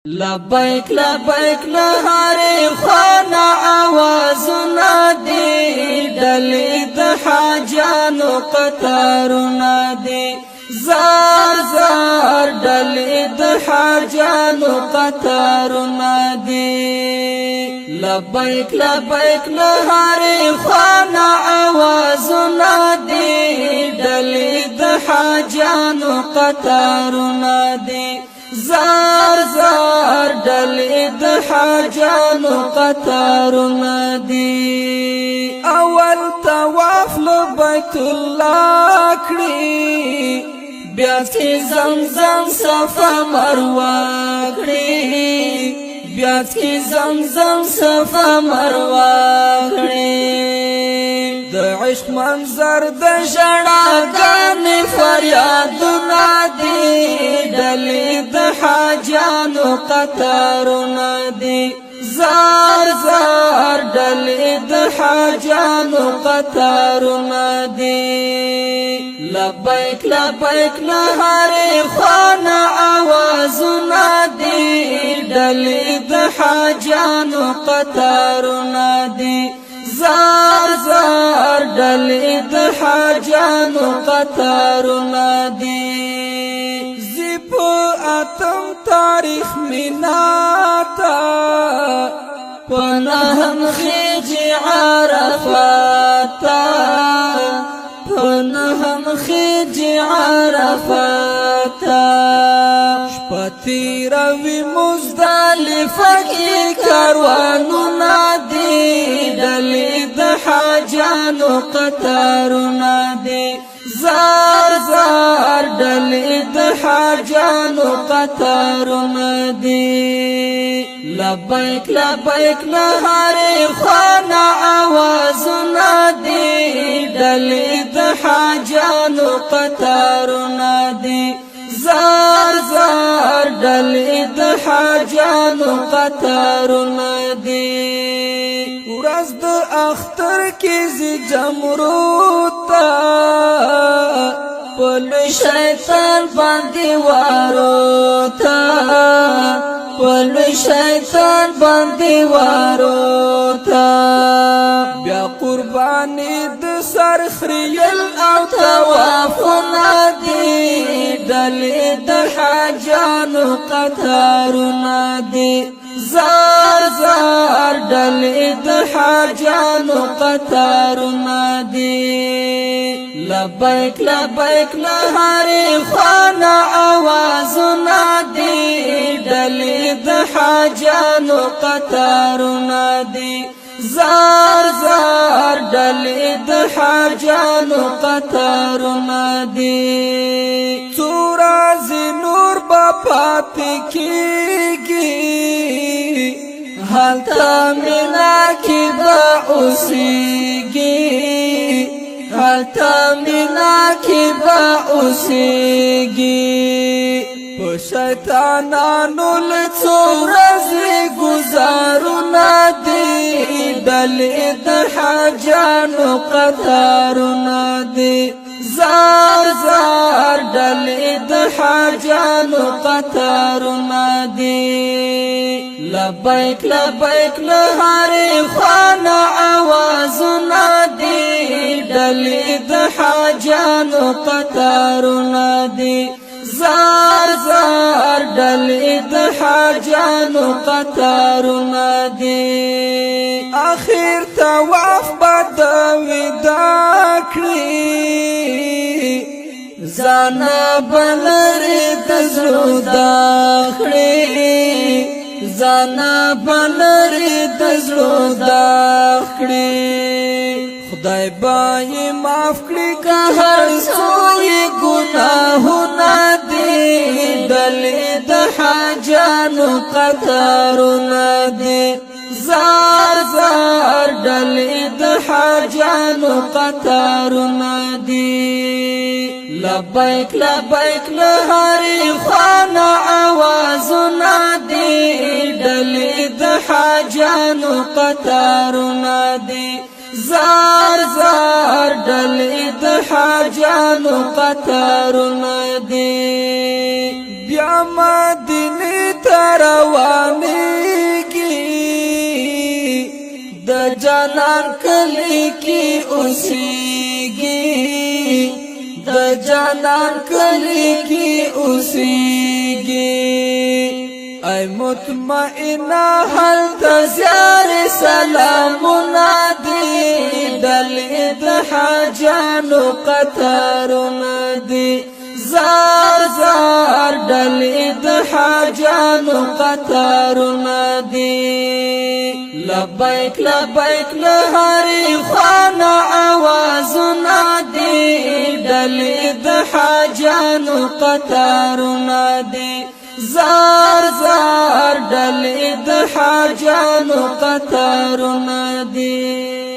لبیک لبیک لهاری خوانا آوازونا دی ڈلی د حاجانو قطارونا دی زار زار ڈلی د حاجانو قطارونا دی لبیک لبیک لهاری خوانا آوازونا دی ڈلی د حاجانو قطارونا دی زار زار ڈلی د حاجانو قطارنا دی اول طواف لبیت اللہ کری بیا کی زمزم صفا مروہ کری بیا کی زمزم صفا مروہ کری د عشق منظر د ژړاګان فریادونه دي ډلې د حاجانو قطارونه دي زار زار ډلې د حاجانو قطارونه دي لبیک لبیک لهارې خوانا آوازونه دي ډلې د حاجانو قطارونه دي زار زار ڈلی د حاجانو قطارنا دی زیپ اتم تاریخ مناتا پنہم خیج عرفاتا پنہم خیج عرفاتا شپتی روی مزدلفہ کی کاروانونا دی ڈلی د حاجانو قطارنا دی زار زار ڈلی د حاجانو قطارنا دی لبیک لبیک لهاری خوانا آوازنا دی ڈلی د حاجانو قطارنا دی زار زار ڈلی د حاجانو قطارنا دی ورځ د اختر کې زی جمروتا پل شیطان باندې واروتا پل شیطان باندې واروتا بیا قربانی د سر خریل او توافنا دی ډلې د حاجانو قطارنا دی زار زار ڈلی د حاجانو قطارنا دی لبیک لبیک لهاری خوانا آوازنا دی ڈلی د حاجانو قطارنا دی زار زار ڈلی د حاجانو قطارنا دی تورازی نور باپات کیگی حالتا منا کی با اسیگی حالتا منا کی با اسیگی پا شیطانانو لچو رزی گزارونا دی ڈلی د حاجانو قطارنا دی زار زار ڈلی د حاجانو قطارنا دی لبیک لبیک لهاری خوانا آوازنا دی ڈلی د حاجانو قطارنا دی زار زار ڈلی د حاجانو قطارنا دی آخر طواف بدویدا کړی زانا بلری د زړه داخړی زانا بلری د زړه داخړی خدای بای معاف کړي که هر څوی ګناهونه دي ډلې د حاجانو قطارونه دي زار زار ڈلی د حاجانو قطارنا دی لبیک لبیک لهاری خوانا آوازنا دی ڈلی د حاجانو قطارنا دی زار زار ڈلی د حاجانو قطارنا دی بیا مدینه ته روانېږي د جانان کلی کې اوسېږي د جانان کلی کې اوسېږي ای مطمئنه هلته زیار سلامونه دي ډلې د حاجانو قطارونه دي زار زار ډلې د حاجانو قطارونه دي لبیک لبیک له هرې خوا نه اوازونه دي ډلې د حاجانو قطارونه دي زار زار ډلې د حاجانو قطارونه دي